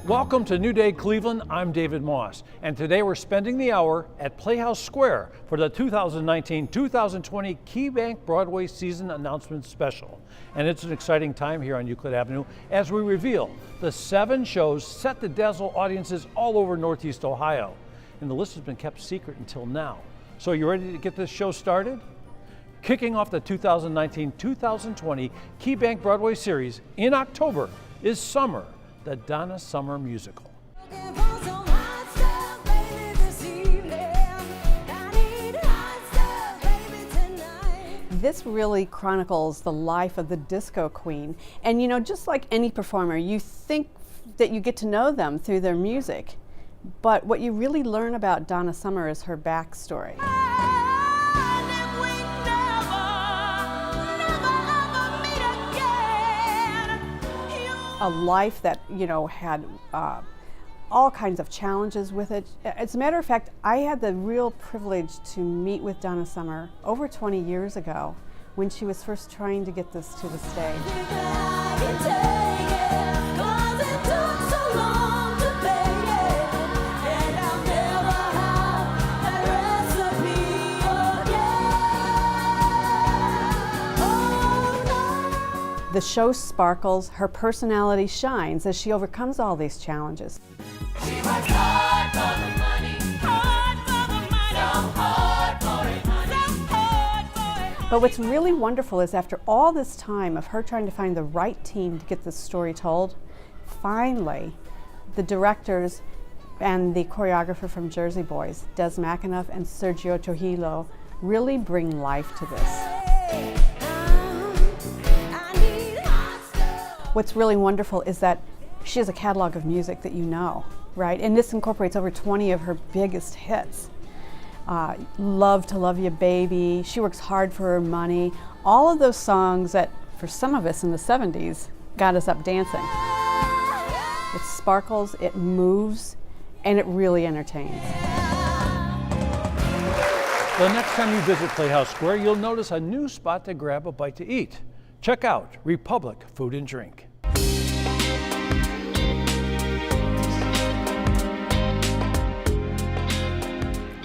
Welcome to New Day Cleveland. I'm David Moss, and today we're spending the hour at Playhouse Square for the 2019-2020 KeyBank Broadway Season Announcement Special. And it's an exciting time here on Euclid Avenue as we reveal the 7 shows set to dazzle audiences all over Northeast Ohio. And the list has been kept secret until now. So you ready to get this show started? Kicking off the 2019-2020 KeyBank Broadway series in October is Summer, the Donna Summer musical. This really chronicles the life of the disco queen. And you know, just like any performer, you think that you get to know them through their music. But what you really learn about Donna Summer is her backstory. A life that, you know, had all kinds of challenges with it. As a matter of fact, I had the real privilege to meet with Donna Summer over 20 years ago when she was first trying to get this to the stage. The show sparkles, her personality shines as she overcomes all these challenges. She works hard for the money, hard for the money, so hard for it, honey, so hard for it. But what's really wonderful is after all this time of her trying to find the right team to get this story told, finally, the directors and the choreographer from Jersey Boys, Des McAnuff and Sergio Trujillo, really bring life to this. What's really wonderful is that she has a catalog of music that you know, right? And this incorporates over 20 of her biggest hits. Love to Love You Baby, She Works Hard for Her Money, all of those songs that for some of us in the 70s got us up dancing. It sparkles, it moves, and it really entertains. The next time you visit Playhouse Square, you'll notice a new spot to grab a bite to eat. Check out Republic Food and Drink.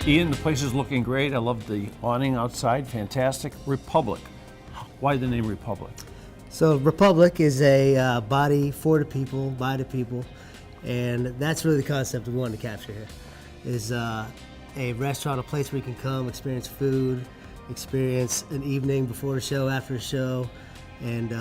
Ian, the place is looking great. I love the awning outside, fantastic. Republic, why the name Republic? So Republic is a body for the people, by the people, and that's really the concept we wanted to capture here, is a restaurant, a place where you can come, experience food, experience an evening before the show, after the show, and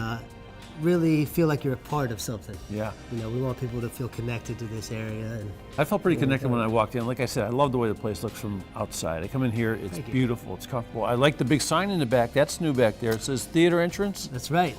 really feel like you're a part of something. Yeah. You know, we want people to feel connected to this area. And I felt pretty connected when I walked in. Like I said, I love the way the place looks from outside. I come in here, it's beautiful, it's comfortable. I like the big sign in the back. That's new back there. It says theater entrance. That's right.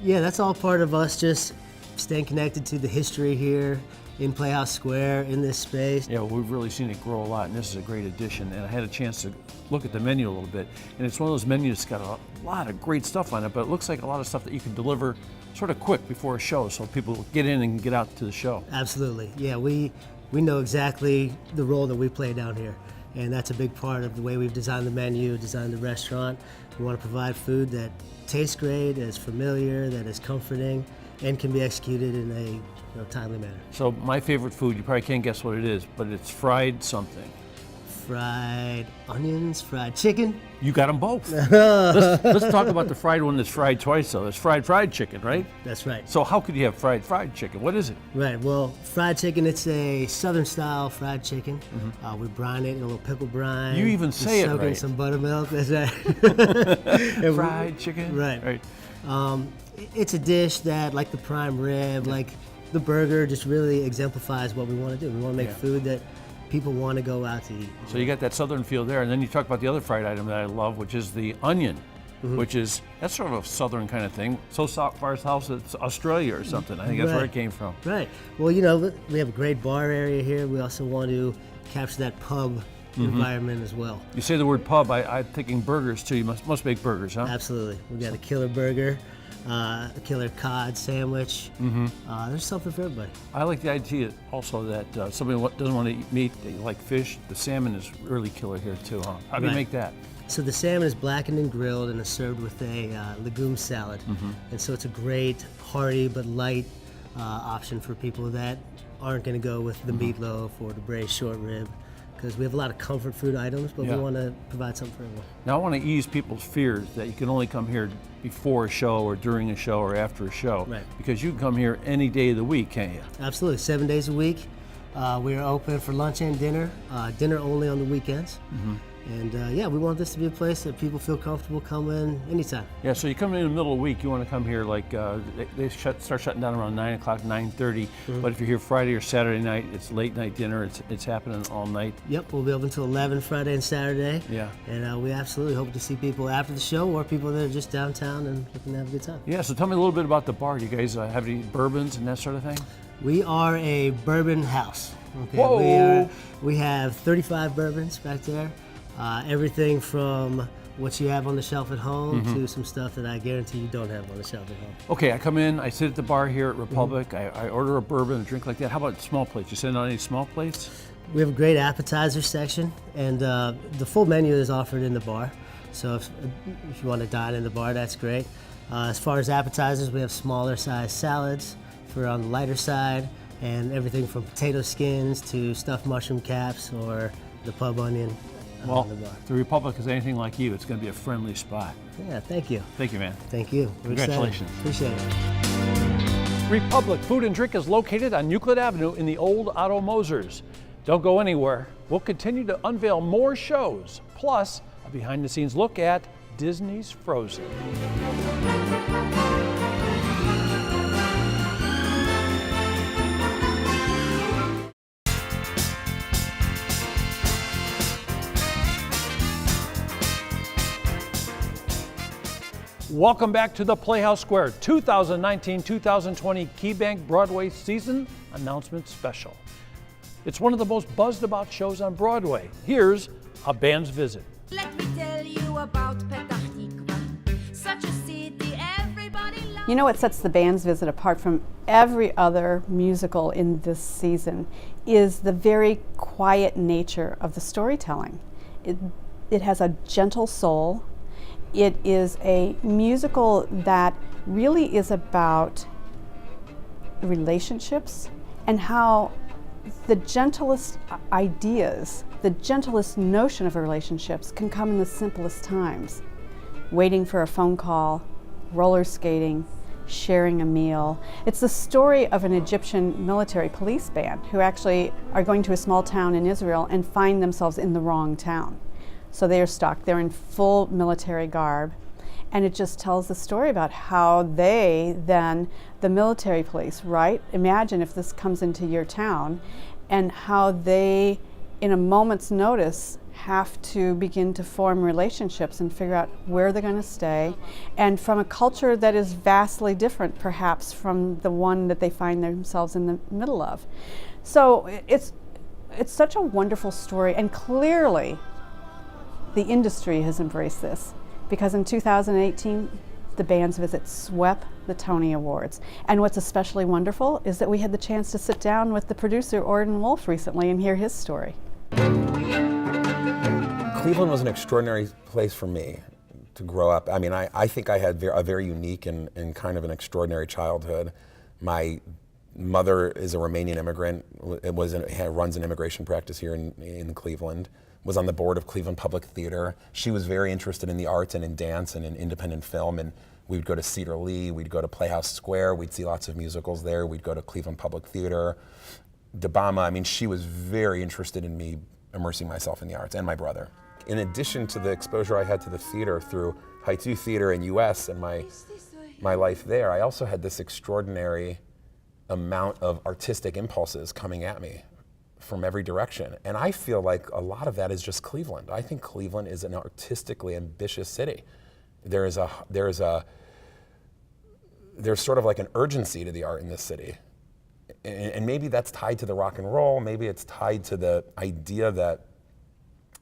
Yeah, that's all part of us just staying connected to the history here in Playhouse Square, in this space. Yeah, well, we've really seen it grow a lot, and this is a great addition. And I had a chance to look at the menu a little bit, and it's one of those menus that's got a lot of great stuff on it, but it looks like a lot of stuff that you can deliver sort of quick before a show, so people get in and get out to the show. Absolutely. Yeah, we know exactly the role that we play down here, and that's a big part of the way we've designed the menu, designed the restaurant. We want to provide food that tastes great, that is familiar, that is comforting, and can be executed in a timely manner. So my favorite food, you probably can't guess what it is, but it's fried something. Fried onions, fried chicken. You got them both. let's talk about the fried one that's fried twice, though. It's fried chicken, right? That's right. So how could you have fried chicken? What is it? Right, well, fried chicken, it's a southern style fried chicken. We brine it in a little pickle brine. You even say it right. Soak in some buttermilk, that's right. Fried chicken? Right. It's a dish that, like the prime rib, like the burger, just really exemplifies what we want to do. We want to make food that people want to go out to eat. So you got that southern feel there, and then you talk about the other fried item that I love, which is the onion, which is, that's sort of a southern kind of thing. So far south, it's Australia or something. I think that's where it came from. Right. Well, you know, we have a great bar area here. We also want to capture that pub environment as well. You say the word pub, I'm thinking burgers too. You must make burgers, huh? Absolutely. We got a killer burger. A killer cod sandwich. There's something for everybody. I like the idea also that somebody doesn't want to eat meat, they like fish. The salmon is really killer here too, huh? How do you make that? So the salmon is blackened and grilled and is served with a legume salad. And so it's a great, hearty but light option for people that aren't going to go with the meatloaf or the braised short rib, because we have a lot of comfort food items, but Yeah. we want to provide something for everyone. Now I want to ease people's fears that you can only come here before a show or during a show or after a show. Right. Because you can come here any day of the week, can't you? Absolutely, 7 days a week. We are open for lunch and dinner, dinner only on the weekends. And yeah, we want this to be a place that people feel comfortable coming anytime. Yeah, so you come in the middle of the week, you want to come here like, they start shutting down around 9 o'clock, 9:30. But if you're here Friday or Saturday night, it's late night dinner, it's happening all night. Yep, we'll be open until 11 Friday and Saturday. Yeah. And we absolutely hope to see people after the show or people that are just downtown and looking to have a good time. Yeah, so tell me a little bit about the bar. You guys have any bourbons and that sort of thing? We are a bourbon house. Okay? Whoa! We have 35 bourbons back there. Everything from what you have on the shelf at home to some stuff that I guarantee you don't have on the shelf at home. Okay, I come in, I sit at the bar here at Republic, I order a bourbon, a drink like that. How about small plates? You send out any small plates? We have a great appetizer section, and the full menu is offered in the bar. So if you want to dine in the bar, that's great. As far as appetizers, we have smaller size salads for on the lighter side, and everything from potato skins to stuffed mushroom caps or the pub onion. Well, on the bar. if the Republic is anything like you, it's going to be a friendly spot. Yeah, thank you. Thank you, man. Thank you. We're excited. Congratulations. Appreciate it. Republic Food and Drink is located on Euclid Avenue in the old Otto Mosers. Don't go anywhere. We'll continue to unveil more shows, plus a behind-the-scenes look at Disney's Frozen. Welcome back to the Playhouse Square 2019-2020 KeyBank Broadway Season Announcement Special. It's one of the most buzzed about shows on Broadway. Here's a band's visit. Let me tell you about Petah Tikva, such a city everybody loves. You know what sets the band's visit apart from every other musical in this season is the very quiet nature of the storytelling. It has a gentle soul. It is a musical that really is about relationships and how the gentlest ideas, the gentlest notion of relationships can come in the simplest times. Waiting for a phone call, roller skating, sharing a meal. It's the story of an Egyptian military police band who actually are going to a small town in Israel and find themselves in the wrong town. So they are stuck, they're in full military garb, and it just tells the story about how they then, the military police, right? Imagine if this comes into your town, and how they, in a moment's notice, have to begin to form relationships and figure out where they're going to stay, and from a culture that is vastly different, perhaps, from the one that they find themselves in the middle of. So it's such a wonderful story, and clearly, the industry has embraced this, because in 2018, the band's visit swept the Tony Awards. And what's especially wonderful is that we had the chance to sit down with the producer, Orton Wolf, recently and hear his story. Cleveland was an extraordinary place for me to grow up. I mean, I think I had a very unique and kind of an extraordinary childhood. My mother is a Romanian immigrant, runs an immigration practice here in Cleveland, was on the board of Cleveland Public Theater. She was very interested in the arts and in dance and in independent film, and we'd go to Cedar Lee, we'd go to Playhouse Square, we'd see lots of musicals there, we'd go to Cleveland Public Theater. Debama, I mean, she was very interested in me immersing myself in the arts, and my brother. In addition to the exposure I had to the theater through Haitu Theater in US and my life there, I also had this extraordinary amount of artistic impulses coming at me from every direction. And I feel like a lot of that is just Cleveland. I think Cleveland is an artistically ambitious city. There's sort of like an urgency to the art in this city. And maybe that's tied to the rock and roll, maybe it's tied to the idea that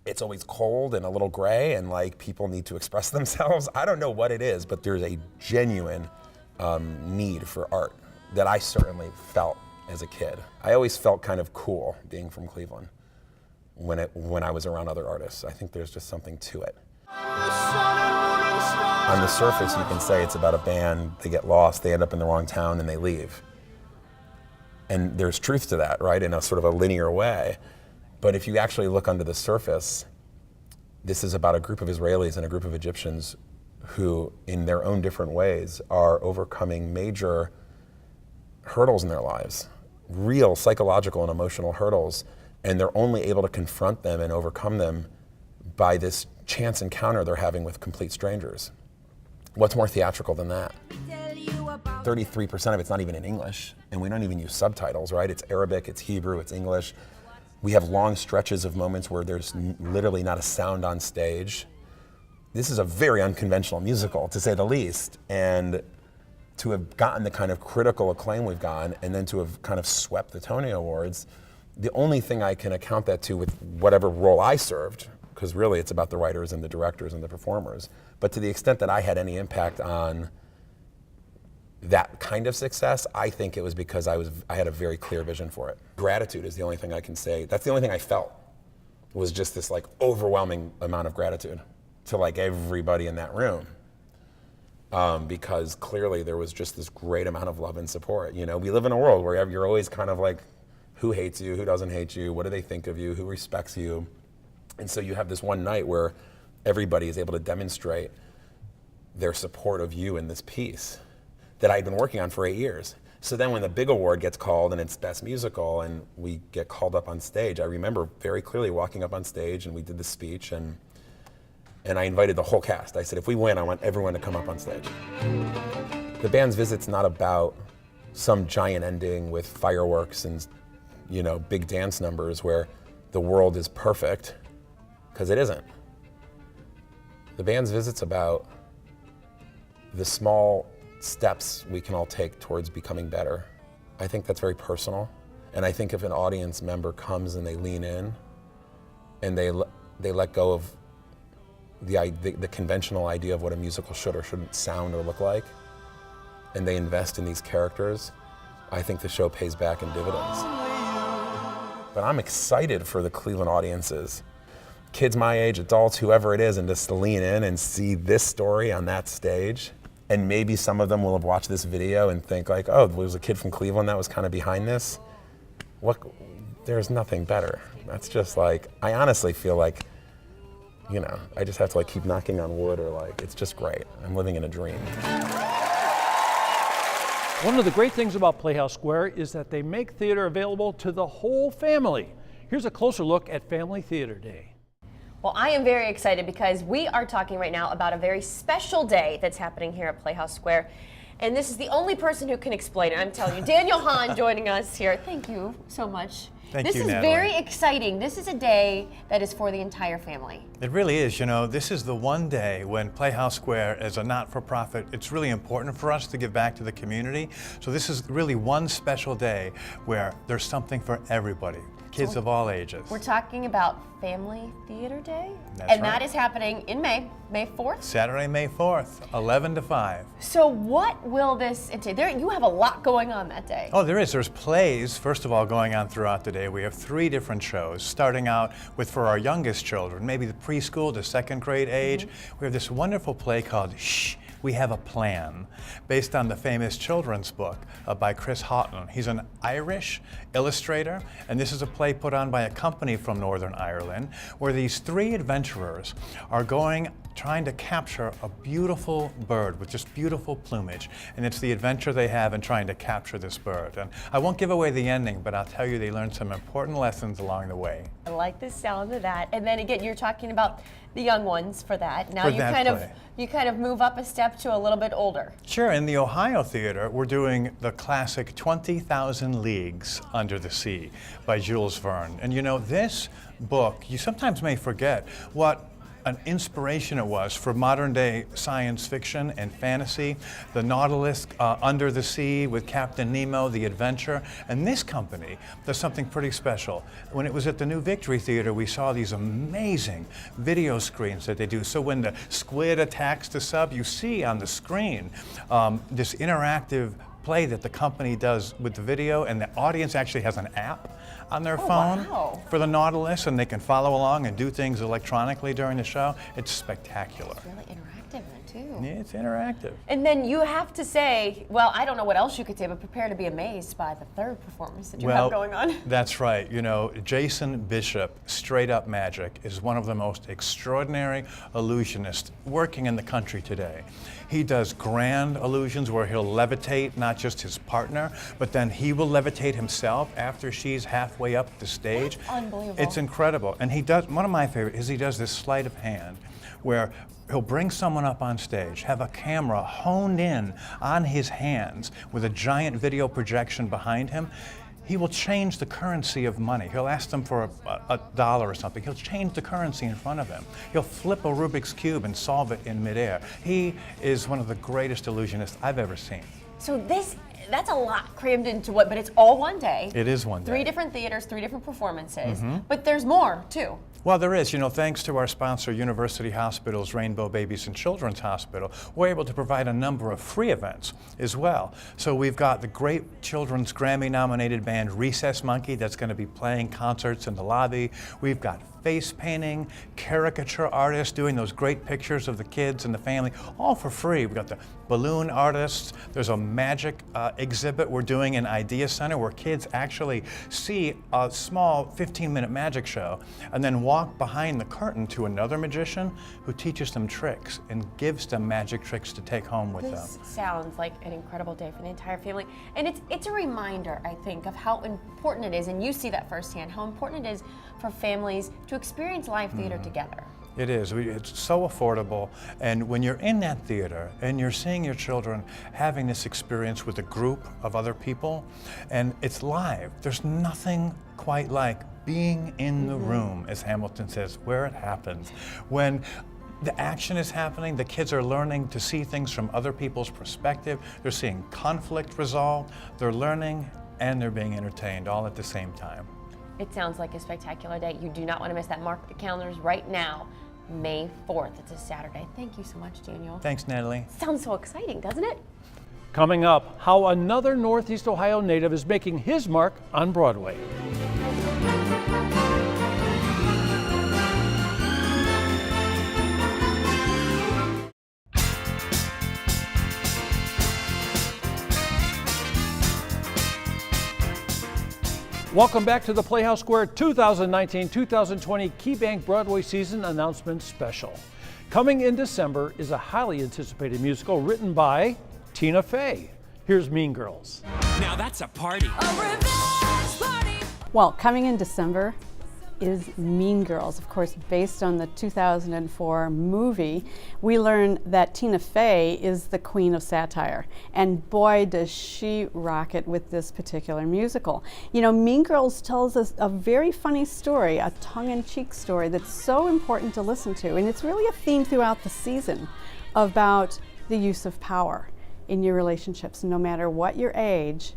it's always cold and a little gray and like people need to express themselves. I don't know what it is, but there's a genuine need for art that I certainly felt as a kid. I always felt kind of cool being from Cleveland when I was around other artists. I think there's just something to it. On the surface, you can say it's about a band, they get lost, they end up in the wrong town, and they leave. And there's truth to that, right, in a sort of a linear way. But if you actually look under the surface, this is about a group of Israelis and a group of Egyptians who, in their own different ways, are overcoming major hurdles in their lives, real psychological and emotional hurdles, and they're only able to confront them and overcome them by this chance encounter they're having with complete strangers. What's more theatrical than that? 33% of it's not even in English, and we don't even use subtitles, right? It's Arabic, it's Hebrew, it's English. We have long stretches of moments where there's literally not a sound on stage. This is a very unconventional musical, to say the least, and to have gotten the kind of critical acclaim we've gotten, and then to have kind of swept the Tony Awards, the only thing I can account that to with whatever role I served, because really it's about the writers and the directors and the performers, but to the extent that I had any impact on that kind of success, I think it was because I had a very clear vision for it. Gratitude is the only thing I can say. That's the only thing I felt, was just this like overwhelming amount of gratitude to like everybody in that room. Because clearly there was just this great amount of love and support. You know, we live in a world where you're always kind of like, who hates you, who doesn't hate you, what do they think of you, who respects you? And so you have this one night where everybody is able to demonstrate their support of you in this piece that I'd been working on for 8 years. So then when the big award gets called and it's Best Musical and we get called up on stage, I remember very clearly walking up on stage and we did the speech and I invited the whole cast. I said, if we win, I want everyone to come up on stage. The band's visit's not about some giant ending with fireworks and, you know, big dance numbers where the world is perfect, because it isn't. The band's visit's about the small steps we can all take towards becoming better. I think that's very personal. And I think if an audience member comes and they lean in and they let go of the conventional idea of what a musical should or shouldn't sound or look like, and they invest in these characters, I think the show pays back in dividends. But I'm excited for the Cleveland audiences, kids my age, adults, whoever it is, and just to lean in and see this story on that stage. And maybe some of them will have watched this video and think like, oh, there was a kid from Cleveland that was kind of behind this. There's nothing better. That's just like, I honestly feel like, you know, I just have to like keep knocking on wood, or like, it's just great. I'm living in a dream. One of the great things about Playhouse Square is that they make theater available to the whole family. Here's a closer look at Family Theater Day. Well, I am very excited because we are talking right now about a very special day that's happening here at Playhouse Square. And this is the only person who can explain it. I'm telling you, Daniel Hahn joining us here. Thank you so much. Thank you, This is Natalie. very exciting. This is a day that is for the entire family. It really is. You know, this is the one day when Playhouse Square is a not-for-profit. It's really important for us to give back to the community. So this is really one special day where there's something for everybody, kids of all ages. We're talking about Family Theater Day. That's and right. that is happening in May 4th. Saturday, May 4th, 11 to 5. So what will this entail? You have a lot going on that day. Oh, there is. There's plays, first of all, going on throughout the day. We have 3 different shows, starting out with, for our youngest children, maybe the preschool to 2nd grade age. We have this wonderful play called Shh, We Have a Plan, based on the famous children's book by Chris Houghton. He's an Irish illustrator, and this is a play put on by a company from Northern Ireland, where these 3 adventurers are trying to capture a beautiful bird with just beautiful plumage. And it's the adventure they have in trying to capture this bird. And I won't give away the ending, but I'll tell you they learned some important lessons along the way. I like the sound of that. And then again, you're talking about the young ones for that. Now For you that kind of move up a step to a little bit older. Sure, in the Ohio Theater, we're doing the classic 20,000 Leagues Under the Sea by Jules Verne. And you know, this book, you sometimes may forget what an inspiration it was for modern day science fiction and fantasy. The Nautilus under the sea with Captain Nemo, the adventure. And this company does something pretty special. When it was at the New Victory Theater, we saw these amazing video screens that they do. So when the squid attacks the sub, you see on the screen this interactive play that the company does with the video, and the audience actually has an app on their phone wow. for the Nautilus, and they can follow along and do things electronically during the show. It's spectacular. It's really interactive then too. too. Yeah, it's interactive. And then you have to say, well, I don't know what else you could say, but prepare to be amazed by the third performance that you have going on. That's right. You know, Jason Bishop, Straight Up Magic, is one of the most extraordinary illusionists working in the country today. He does grand illusions where he'll levitate not just his partner, but then he will levitate himself after she's halfway up the stage. That's unbelievable. It's incredible. And he does, one of my favorite is he does this sleight of hand where he'll bring someone up on stage, have a camera honed in on his hands with a giant video projection behind him. He will change the currency of money. He'll ask them for a dollar or something. He'll change the currency in front of him. He'll flip a Rubik's Cube and solve it in midair. He is one of the greatest illusionists I've ever seen. So that's a lot crammed into what, but it's all one day. It is one day. 3 different theaters, 3 different performances, but there's more too. Well, there is. You know, thanks to our sponsor, University Hospitals, Rainbow Babies and Children's Hospital, we're able to provide a number of free events as well. So we've got the great children's Grammy-nominated band Recess Monkey that's going to be playing concerts in the lobby. We've got face painting, caricature artists doing those great pictures of the kids and the family, all for free. We've got the balloon artists. There's a magic exhibit we're doing in Idea Center where kids actually see a small 15-minute magic show and then walk behind the curtain to another magician who teaches them tricks and gives them magic tricks to take home with them. This sounds like an incredible day for the entire family. And it's a reminder, I think, of how important it is, and you see that firsthand, how important it is for families to experience live theater together. It is. It's so affordable. And when you're in that theater and you're seeing your children having this experience with a group of other people, and it's live, there's nothing quite like being in the room, as Hamilton says, where it happens. When the action is happening, the kids are learning to see things from other people's perspective. They're seeing conflict resolved, they're learning, and they're being entertained all at the same time. It sounds like a spectacular day. You do not want to miss that. Mark the calendars right now, May 4th. It's a Saturday. Thank you so much, Daniel. Thanks, Natalie. Sounds so exciting, doesn't it? Coming up, how another Northeast Ohio native is making his mark on Broadway. Welcome back to the Playhouse Square 2019-2020 KeyBank Broadway Season Announcement Special. Coming in December is a highly anticipated musical written by Tina Fey. Here's Mean Girls. Now that's a party. A revenge party. Well, coming in December is Mean Girls, of course, based on the 2004 movie. We learn that Tina Fey is the queen of satire, and boy does she rock it with this particular musical. You know, Mean Girls tells us a very funny story, a tongue-in-cheek story that's so important to listen to, and it's really a theme throughout the season about the use of power in your relationships, no matter what your age.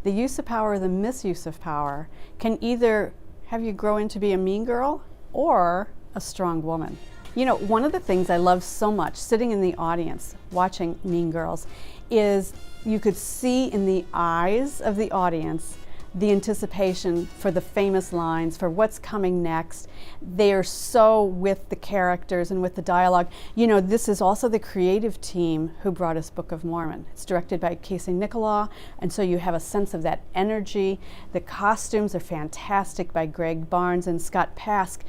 The use of power or the misuse of power can either have you grow into be a mean girl or a strong woman. You know, one of the things I love so much sitting in the audience watching Mean Girls is you could see in the eyes of the audience the anticipation for the famous lines, for what's coming next. They are so with the characters and with the dialogue. You know, this is also the creative team who brought us Book of Mormon. It's directed by Casey Nicholaw, and so you have a sense of that energy. The costumes are fantastic by Greg Barnes and Scott Pask.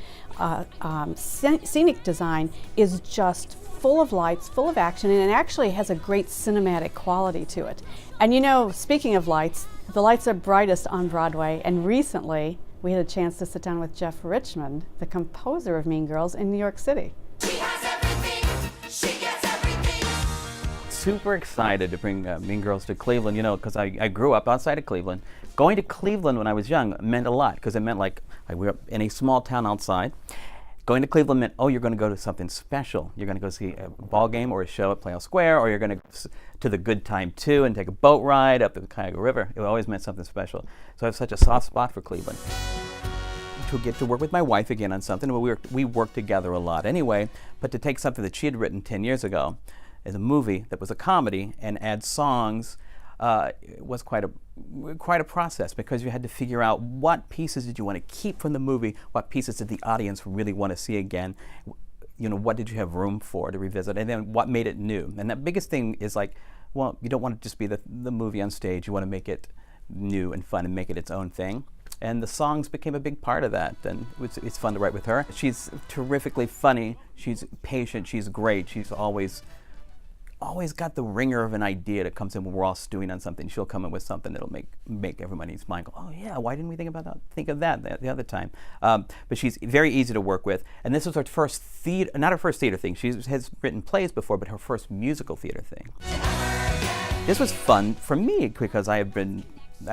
Scenic design is just full of lights, full of action, and it actually has a great cinematic quality to it. And you know, speaking of lights, the lights are brightest on Broadway, and recently we had a chance to sit down with Jeff Richmond, the composer of Mean Girls, in New York City. She has everything. She gets everything. Super excited to bring Mean Girls to Cleveland, you know, because I grew up outside of Cleveland. Going to Cleveland when I was young meant a lot, because it meant like I grew up in a small town outside. Going to Cleveland meant, oh, you're going to go to something special. You're going to go see a ball game or a show at Playhouse Square, or you're going to the Good Time 2 and take a boat ride up the Cuyahoga River. It always meant something special. So I have such a soft spot for Cleveland. To get to work with my wife again on something, we worked together a lot anyway, but to take something that she had written 10 years ago as a movie that was a comedy and add songs was quite a process, because you had to figure out what pieces did you want to keep from the movie, what pieces did the audience really want to see again. you know, what did you have room for to revisit, and then what made it new? And that biggest thing is like, well, you don't want to just be the movie on stage. You want to make it new and fun and make it its own thing. And the songs became a big part of that, and it's fun to write with her. She's terrifically funny. She's patient. She's great. She's always got the ringer of an idea that comes in when we're all stewing on something. She'll come in with something that'll make everybody's mind go, oh yeah, why didn't we think of that the other time? But she's very easy to work with, and this was her first theater, not her first theater thing. She has written plays before, but her first musical theater thing. This was fun for me because I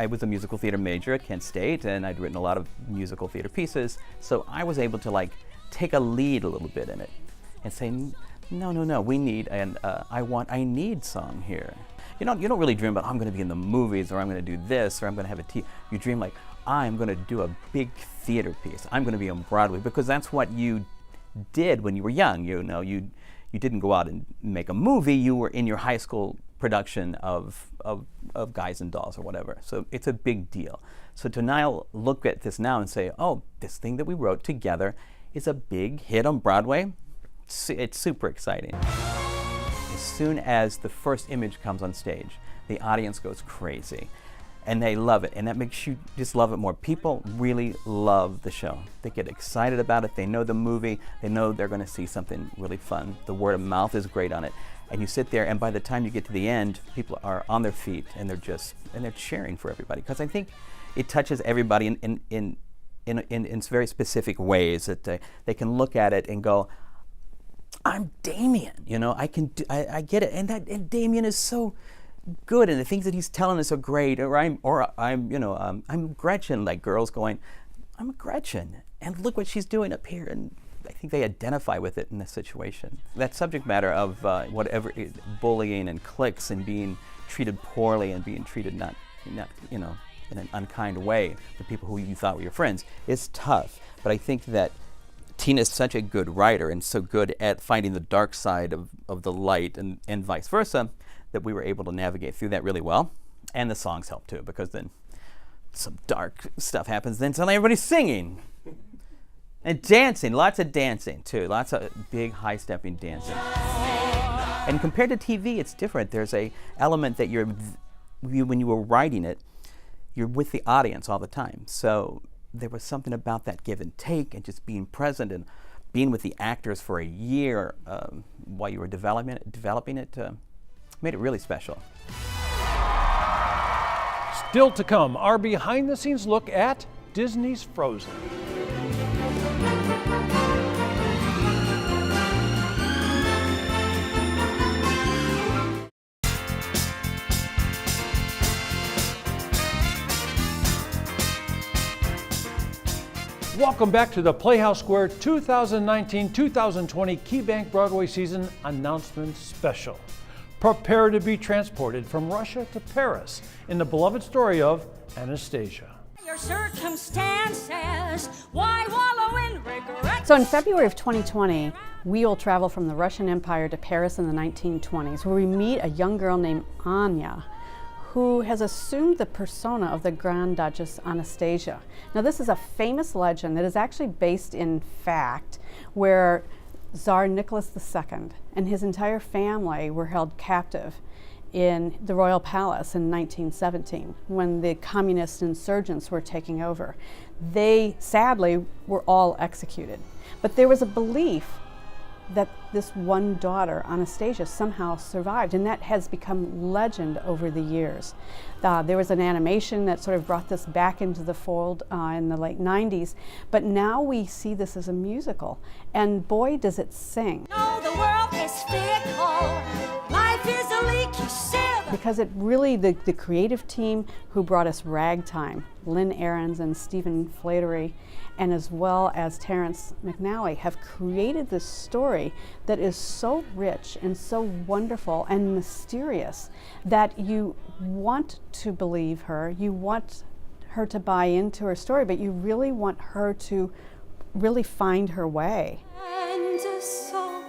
was a musical theater major at Kent State, and I'd written a lot of musical theater pieces, so I was able to like take a lead a little bit in it and say, no, we need an I need song here. You don't really dream about, I'm going to be in the movies, or I'm going to do this, or I'm going to have a TV. You dream like, I'm going to do a big theater piece. I'm going to be on Broadway, because that's what you did when you were young. You know, you didn't go out and make a movie. You were in your high school production of Guys and Dolls or whatever. So it's a big deal. So to now look at this now and say, oh, this thing that we wrote together is a big hit on Broadway, it's super exciting. As soon as the first image comes on stage, the audience goes crazy. And they love it, and that makes you just love it more. People really love the show. They get excited about it. They know the movie. They know they're going to see something really fun. The word of mouth is great on it. And you sit there, and by the time you get to the end, people are on their feet, and they're cheering for everybody. Because I think it touches everybody in very specific ways that they can look at it and go, I'm Damien. You know, I get it, and Damien is so good, and the things that he's telling us are great. Or I'm Gretchen, like girls going, I'm Gretchen, and look what she's doing up here, and I think they identify with it in this situation. That subject matter of whatever bullying and cliques and being treated poorly and being treated not in an unkind way, the people who you thought were your friends, is tough. But I think that Tina's such a good writer and so good at finding the dark side of the light and vice versa, that we were able to navigate through that really well. And the songs help too, because then some dark stuff happens, then suddenly everybody's singing. And dancing, lots of dancing too, lots of big high-stepping dancing. And compared to TV, it's different. There's a element that when you were writing it, you're with the audience all the time. So there was something about that give and take and just being present and being with the actors for a year while you were developing it made it really special. Still to come, our behind-the-scenes look at Disney's Frozen. Welcome back to the Playhouse Square 2019-2020 KeyBank Broadway Season Announcement Special. Prepare to be transported from Russia to Paris in the beloved story of Anastasia. Your circumstances, why wallow in regret? So in February of 2020, we will travel from the Russian Empire to Paris in the 1920s, where we meet a young girl named Anya, who has assumed the persona of the Grand Duchess Anastasia. Now this is a famous legend that is actually based in fact, where Tsar Nicholas II and his entire family were held captive in the royal palace in 1917 when the communist insurgents were taking over. They sadly were all executed. But there was a belief that this one daughter, Anastasia, somehow survived, and that has become legend over the years. There was an animation that sort of brought this back into the fold in the late 90s, but now we see this as a musical, and boy does it sing. No, the world is fickle, life is a leaky sieve. Because it really, the creative team who brought us Ragtime, Lynn Ahrens and Stephen Flatery, and as well as Terrence McNally, have created this story that is so rich and so wonderful and mysterious that you want to believe her, you want her to buy into her story, but you really want her to really find her way. And a song,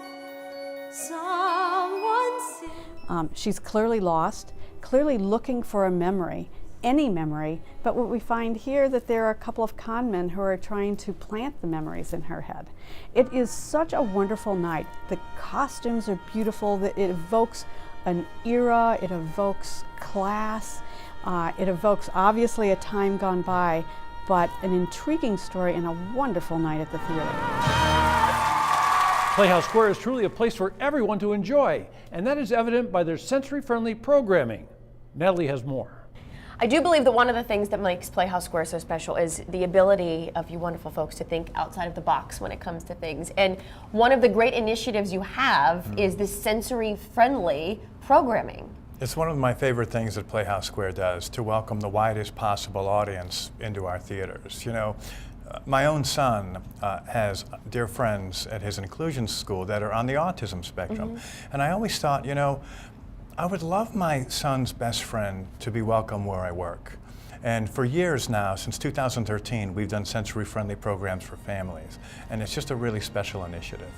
someone sings. She's clearly lost, clearly looking for a memory, any memory, but what we find here that there are a couple of con men who are trying to plant the memories in her head. It is such a wonderful night. The costumes are beautiful. It evokes an era, it evokes class, it evokes obviously a time gone by, but an intriguing story and a wonderful night at the theater. Playhouse Square is truly a place for everyone to enjoy, and that is evident by their sensory-friendly programming. Natalie has more. I do believe that one of the things that makes Playhouse Square so special is the ability of you wonderful folks to think outside of the box when it comes to things. And one of the great initiatives you have is this sensory-friendly programming. It's one of my favorite things that Playhouse Square does, to welcome the widest possible audience into our theaters. You know, my own son has dear friends at his inclusion school that are on the autism spectrum. And I always thought, you know, I would love my son's best friend to be welcome where I work. And for years now, since 2013, we've done sensory-friendly programs for families. And it's just a really special initiative.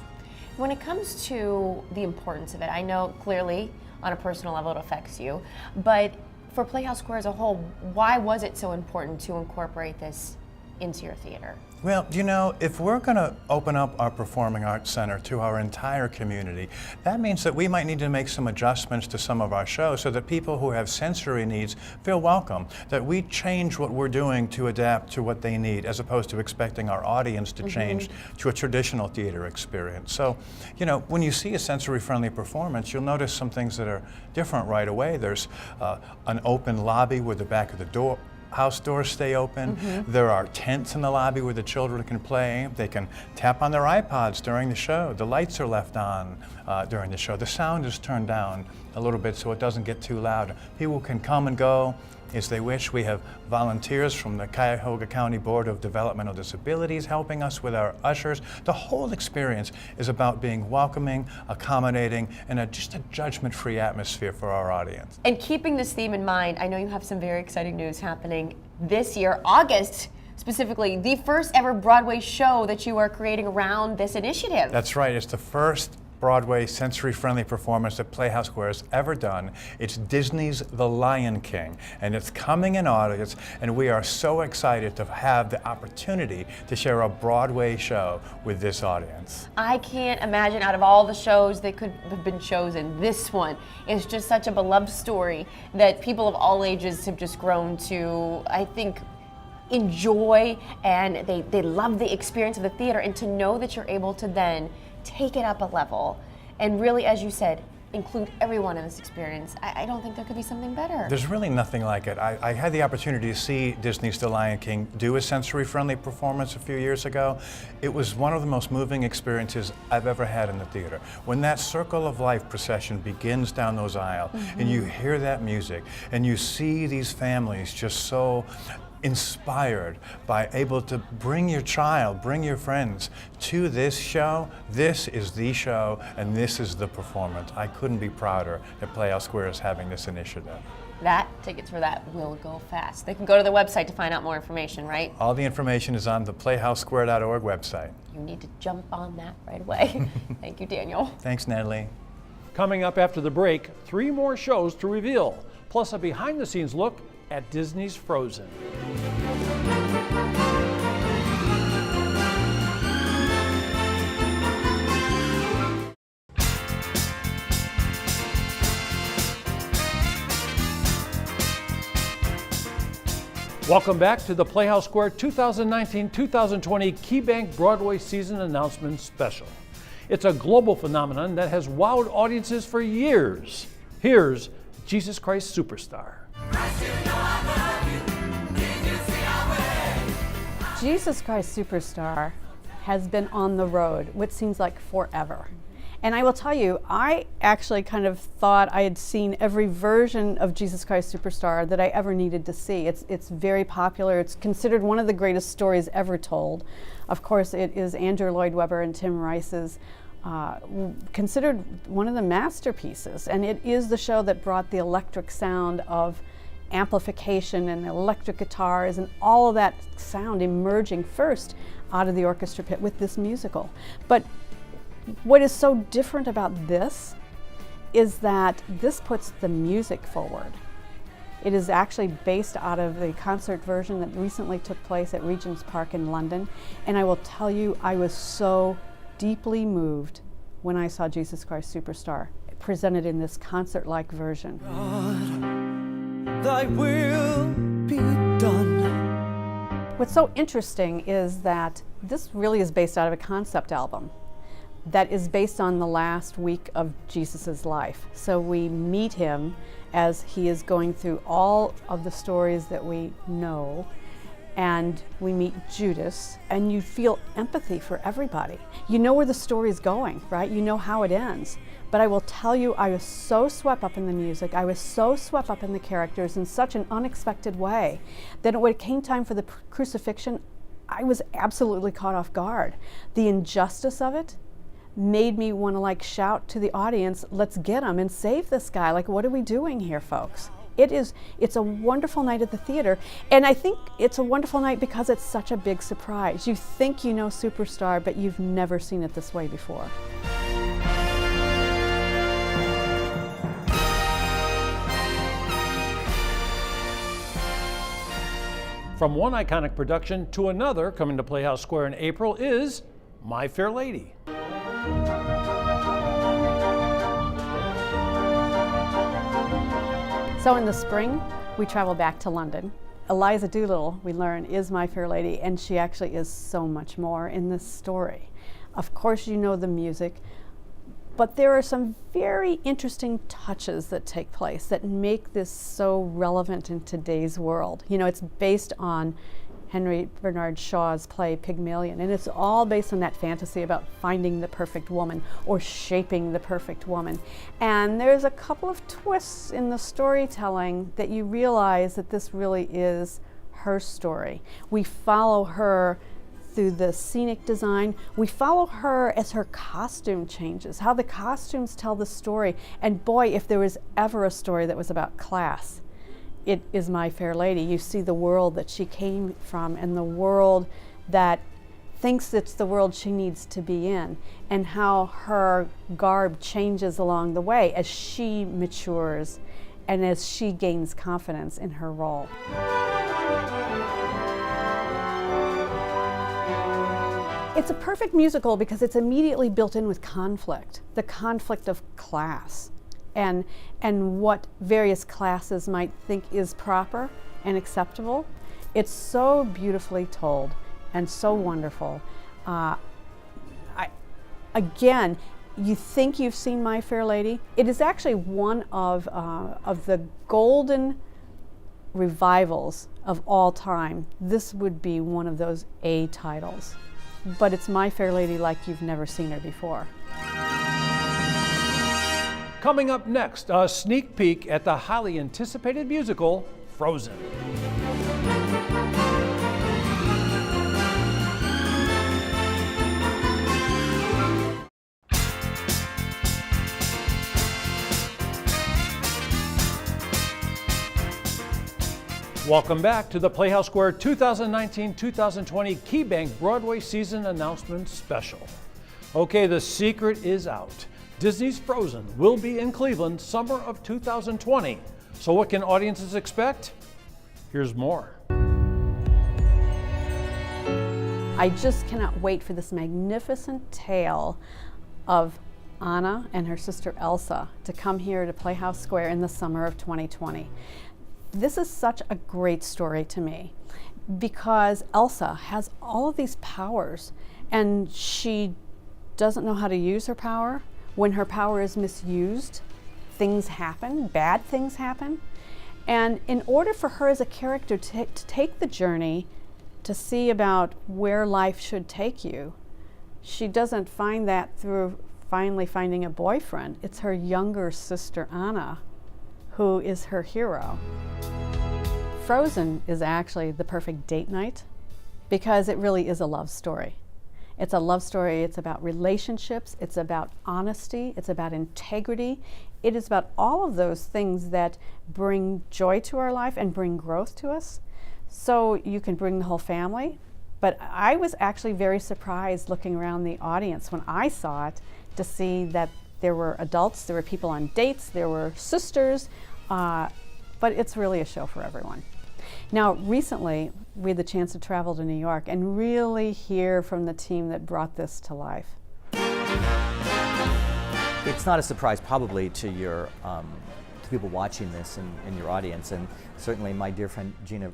When it comes to the importance of it, I know clearly on a personal level it affects you, but for Playhouse Square as a whole, why was it so important to incorporate this into your theater? Well, you know, if we're going to open up our Performing Arts Center to our entire community, that means that we might need to make some adjustments to some of our shows so that people who have sensory needs feel welcome, that we change what we're doing to adapt to what they need, as opposed to expecting our audience to change to a traditional theater experience. So, you know, when you see a sensory-friendly performance, you'll notice some things that are different right away. There's an open lobby where the back of the house doors stay open. There are tents in the lobby where the children can play. They can tap on their iPods during the show. The lights are left on during the show. The sound is turned down a little bit so it doesn't get too loud. People can come and go as they wish. We have volunteers from the Cuyahoga County Board of Developmental Disabilities helping us with our ushers. The whole experience is about being welcoming, accommodating, and just a judgment-free atmosphere for our audience. And keeping this theme in mind, I know you have some very exciting news happening this year, August specifically, the first ever Broadway show that you are creating around this initiative. That's right. It's the first Broadway sensory-friendly performance that Playhouse Square has ever done. It's Disney's The Lion King, and it's coming in August, and we are so excited to have the opportunity to share a Broadway show with this audience. I can't imagine, out of all the shows that could have been chosen, this one is just such a beloved story that people of all ages have just grown to, I think, enjoy, and they love the experience of the theater, and to know that you're able to then take it up a level and really, as you said, include everyone in this experience. I don't think there could be something better. There's really nothing like it. I had the opportunity to see Disney's The Lion King do a sensory-friendly performance a few years ago. It was one of the most moving experiences I've ever had in the theater. When that Circle of Life procession begins down those aisles and you hear that music and you see these families just so inspired by able to bring your child, bring your friends to this show. This is the show and this is the performance. I couldn't be prouder that Playhouse Square is having this initiative. Tickets for that will go fast. They can go to the website to find out more information, right? All the information is on the playhousesquare.org website. You need to jump on that right away. Thank you, Daniel. Thanks, Natalie. Coming up after the break, 3 more shows to reveal, plus a behind-the-scenes look at Disney's Frozen. Welcome back to the Playhouse Square 2019-2020 KeyBank Broadway Season Announcement Special. It's a global phenomenon that has wowed audiences for years. Here's Jesus Christ Superstar. Jesus Christ Superstar has been on the road, which seems like forever. And I will tell you, I actually kind of thought I had seen every version of Jesus Christ Superstar that I ever needed to see. It's very popular. It's considered one of the greatest stories ever told. Of course, it is Andrew Lloyd Webber and Tim Rice's considered one of the masterpieces. And it is the show that brought the electric sound of amplification and electric guitars and all of that sound emerging first out of the orchestra pit with this musical. But what is so different about this is that this puts the music forward. It is actually based out of the concert version that recently took place at Regent's Park in London. And I will tell you, I was so deeply moved when I saw Jesus Christ Superstar presented in this concert-like version. Thy will be done. What's so interesting is that this really is based out of a concept album that is based on the last week of Jesus's life. So we meet him as he is going through all of the stories that we know, and we meet Judas, and you feel empathy for everybody. You know where the story is going, right? You know how it ends. But I will tell you, I was so swept up in the music, I was so swept up in the characters in such an unexpected way that when it came time for the crucifixion, I was absolutely caught off guard. The injustice of it made me want to like shout to the audience, let's get him and save this guy. Like, what are we doing here, folks? It's a wonderful night at the theater, and I think it's a wonderful night because it's such a big surprise. You think you know Superstar, but you've never seen it this way before. From one iconic production to another coming to Playhouse Square in April is My Fair Lady. So in the spring, we travel back to London. Eliza Doolittle, we learn, is My Fair Lady, and she actually is so much more in this story. Of course, you know the music, but there are some very interesting touches that take place that make this so relevant in today's world. You know, it's based on Henry Bernard Shaw's play Pygmalion, and it's all based on that fantasy about finding the perfect woman or shaping the perfect woman. And there's a couple of twists in the storytelling that you realize that this really is her story. We follow her through the scenic design. We follow her as her costume changes, how the costumes tell the story. And boy, if there was ever a story that was about class, it is My Fair Lady. You see the world that she came from and the world that thinks it's the world she needs to be in, and how her garb changes along the way as she matures and as she gains confidence in her role. It's a perfect musical because it's immediately built in with conflict, the conflict of class. And what various classes might think is proper and acceptable. It's so beautifully told and so wonderful. Again, you think you've seen My Fair Lady. It is actually one of the golden revivals of all time. This would be one of those A titles. But it's My Fair Lady like you've never seen her before. Coming up next, a sneak peek at the highly anticipated musical, Frozen. Welcome back to the Playhouse Square 2019-2020 KeyBank Broadway Season Announcement Special. Okay, the secret is out. Disney's Frozen will be in Cleveland summer of 2020. So what can audiences expect? Here's more. I just cannot wait for this magnificent tale of Anna and her sister Elsa to come here to Playhouse Square in the summer of 2020. This is such a great story to me because Elsa has all of these powers and she doesn't know how to use her power. When her power is misused, things happen, bad things happen. And in order for her as a character to take the journey to see about where life should take you, she doesn't find that through finally finding a boyfriend. It's her younger sister, Anna, who is her hero. Frozen is actually the perfect date night because it really is a love story. It's a love story, it's about relationships, it's about honesty, it's about integrity. It is about all of those things that bring joy to our life and bring growth to us. So you can bring the whole family. But I was actually very surprised looking around the audience when I saw it to see that there were adults, there were people on dates, there were sisters. but it's really a show for everyone. Now, recently, we had the chance to travel to New York and really hear from the team that brought this to life. It's not a surprise probably to your to people watching this in your audience, and certainly my dear friend Gina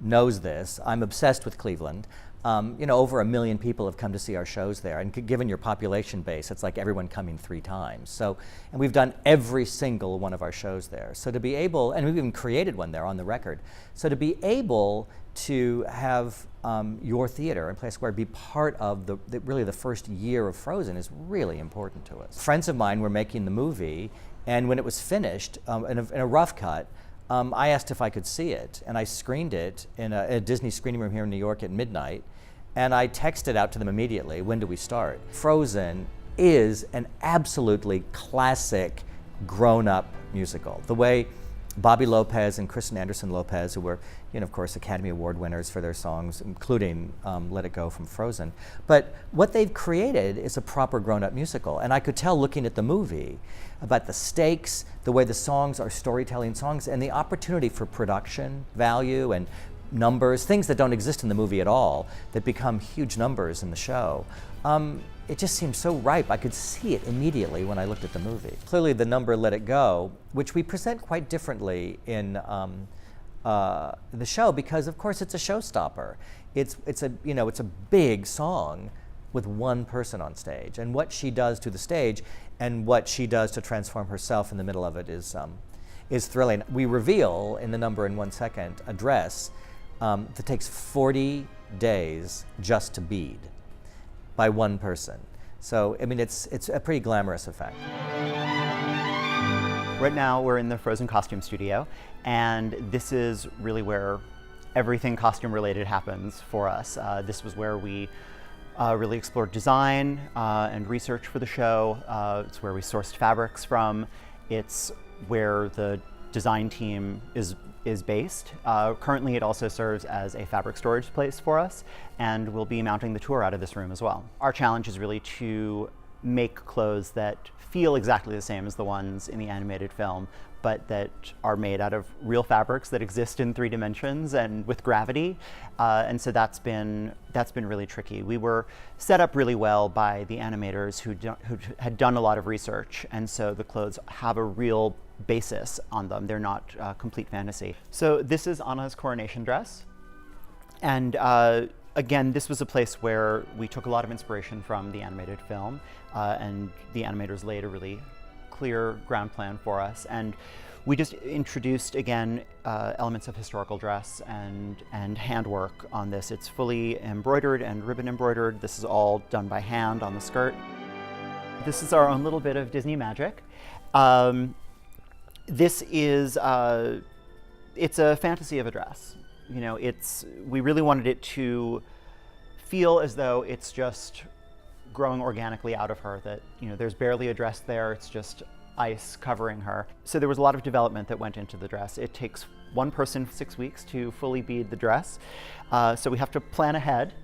knows this. I'm obsessed with Cleveland. You know, over 1 million people have come to see our shows there, and given your population base, it's like everyone coming 3 times. So, and we've done every single one of our shows there. So to be able, and we've even created one there on the record. So to be able to have your theater and Playhouse Square be part of really the first year of Frozen is really important to us. Friends of mine were making the movie, and when it was finished, in a rough cut, I asked if I could see it, and I screened it in a Disney screening room here in New York at midnight, and I texted out to them immediately, when do we start? Frozen is an absolutely classic grown-up musical. The way Bobby Lopez and Kristen Anderson Lopez, who were, you know, of course, Academy Award winners for their songs, including Let It Go from Frozen. But what they've created is a proper grown-up musical. And I could tell looking at the movie about the stakes, the way the songs are storytelling songs, and the opportunity for production value and numbers, things that don't exist in the movie at all, that become huge numbers in the show. It just seemed so ripe. I could see it immediately when I looked at the movie. Clearly the number Let It Go, which we present quite differently in the show, because of course it's a showstopper. It's a big song with one person on stage, and what she does to the stage and what she does to transform herself in the middle of it is thrilling. We reveal in the number in 1 second a dress that takes 40 days just to bead by one person. So, I mean, it's a pretty glamorous effect. Right now we're in the Frozen costume studio, and this is really where everything costume related happens for us. This was where we really explored design and research for the show. It's where we sourced fabrics from. It's where the design team is based. Currently it also serves as a fabric storage place for us, and we'll be mounting the tour out of this room as well. Our challenge is really to make clothes that feel exactly the same as the ones in the animated film, but that are made out of real fabrics that exist in 3 dimensions and with gravity. And so that's been really tricky. We were set up really well by the animators who had done a lot of research, and so the clothes have a real basis on them. They're not complete fantasy. So this is Anna's coronation dress. And again, this was a place where we took a lot of inspiration from the animated film, and the animators laid a really clear ground plan for us. And we just introduced, again, elements of historical dress and handwork on this. It's fully embroidered and ribbon embroidered. This is all done by hand on the skirt. This is our own little bit of Disney magic. This is, it's a fantasy of a dress. You know, we really wanted it to feel as though it's just growing organically out of her, that, you know, there's barely a dress there, it's just ice covering her. So there was a lot of development that went into the dress. It takes one person 6 weeks to fully bead the dress, so we have to plan ahead.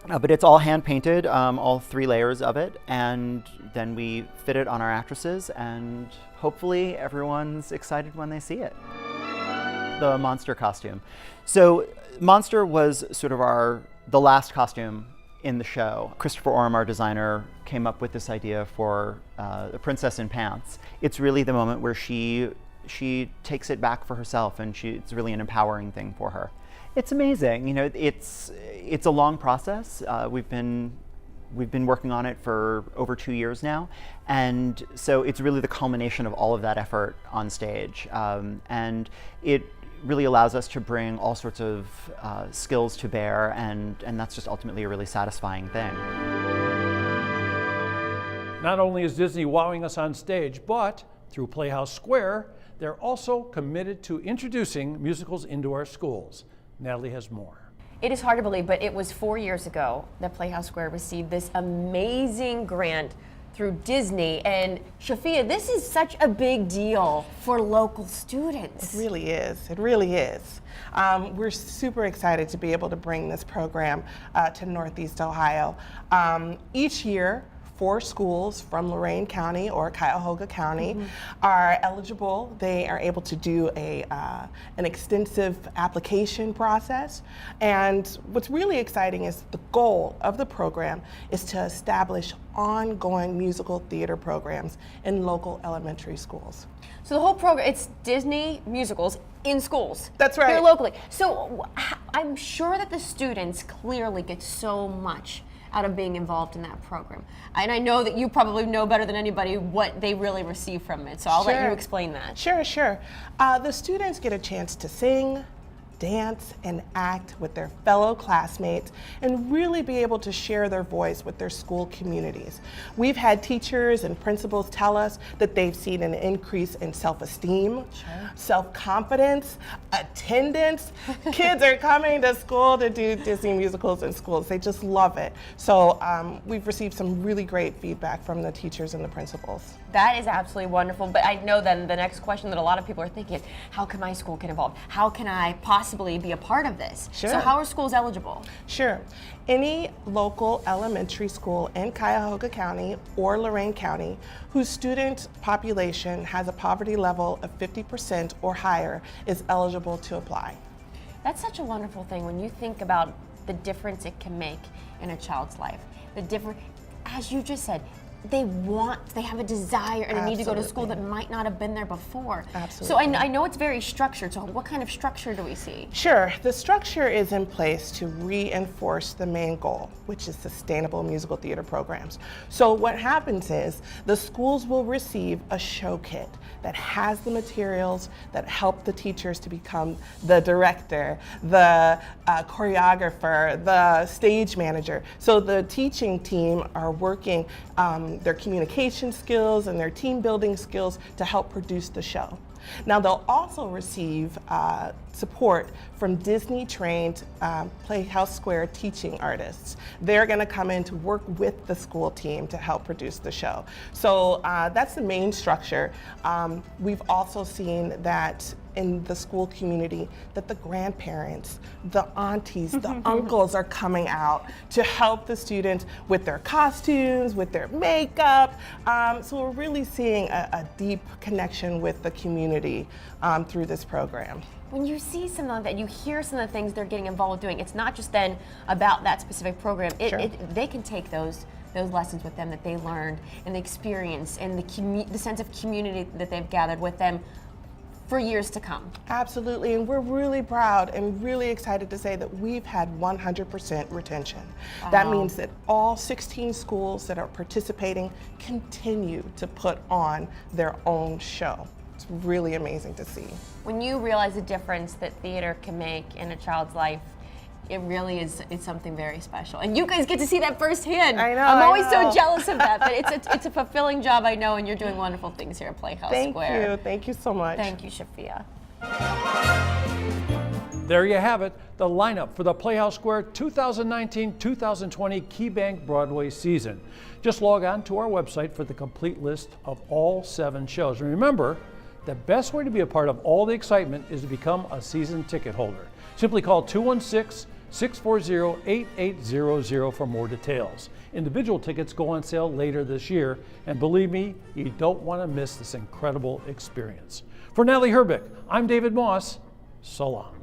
But it's all hand painted, all 3 layers of it, and then we fit it on our actresses, and hopefully everyone's excited when they see it. The monster costume. So Monster was sort of the last costume in the show. Christopher Oram, our designer, came up with this idea for the Princess in Pants. It's really the moment where she takes it back for herself, and it's really an empowering thing for her. It's amazing. You know, it's a long process. We've been working on it for over 2 years now, and so it's really the culmination of all of that effort on stage, and it really allows us to bring all sorts of skills to bear, and that's just ultimately a really satisfying thing. Not only is Disney wowing us on stage, but through Playhouse Square, they're also committed to introducing musicals into our schools. Natalie has more. It is hard to believe, but it was 4 years ago that Playhouse Square received this amazing grant through Disney. And Shafia, this is such a big deal for local students. It really is. It really is. We're super excited to be able to bring this program to Northeast Ohio. Each year, 4 schools from Lorain County or Cuyahoga County are eligible. They are able to do an extensive application process. And what's really exciting is the goal of the program is to establish ongoing musical theater programs in local elementary schools. So the whole program, it's Disney musicals in schools. That's right. Here locally. So I'm sure that the students clearly get so much out of being involved in that program. And I know that you probably know better than anybody what they really receive from it. So I'll let you explain that. Sure. The students get a chance to sing, dance, and act with their fellow classmates and really be able to share their voice with their school communities. We've had teachers and principals tell us that they've seen an increase in self-esteem, self-confidence, attendance. Kids are coming to school to do Disney musicals in schools. They just love it. So we've received some really great feedback from the teachers and the principals. That is absolutely wonderful. But I know then the next question that a lot of people are thinking is, how can my school get involved? How can I possibly be a part of this? Sure. So how are schools eligible? Sure. Any local elementary school in Cuyahoga County or Lorain County whose student population has a poverty level of 50% or higher is eligible to apply. That's such a wonderful thing when you think about the difference it can make in a child's life. As you just said, they have a desire and a need to go to school that might not have been there before. Absolutely. So I know it's very structured. So what kind of structure do we see? Sure. The structure is in place to reinforce the main goal, which is sustainable musical theater programs. So what happens is the schools will receive a show kit that has the materials that help the teachers to become the director, the choreographer, the stage manager. So the teaching team are working their communication skills and their team building skills to help produce the show. Now they'll also receive support from Disney-trained Playhouse Square teaching artists. They're going to come in to work with the school team to help produce the show. So that's the main structure. We've also seen that in the school community that the grandparents, the aunties, the uncles are coming out to help the students with their costumes, with their makeup. So we're really seeing a deep connection with the community through this program. When you see some of that, you hear some of the things they're getting involved with doing, it's not just then about that specific program. They can take those lessons with them that they learned and the experience and the sense of community that they've gathered with them for years to come. Absolutely, and we're really proud and really excited to say that we've had 100% retention. Wow. That means that all 16 schools that are participating continue to put on their own show. It's really amazing to see. When you realize the difference that theater can make in a child's life, it really is, it's something very special. And you guys get to see that firsthand. I know. I'm always so jealous of that, but it's a fulfilling job, I know, and you're doing wonderful things here at Playhouse Square. Thank you so much. Thank you, Shafia. There you have it, the lineup for the Playhouse Square 2019-2020 KeyBank Broadway season. Just log on to our website for the complete list of all 7 shows. And remember, the best way to be a part of all the excitement is to become a season ticket holder. Simply call 216-640-8800 for more details. Individual tickets go on sale later this year, and believe me, you don't want to miss this incredible experience. For Natalie Herbick, I'm David Moss. So long.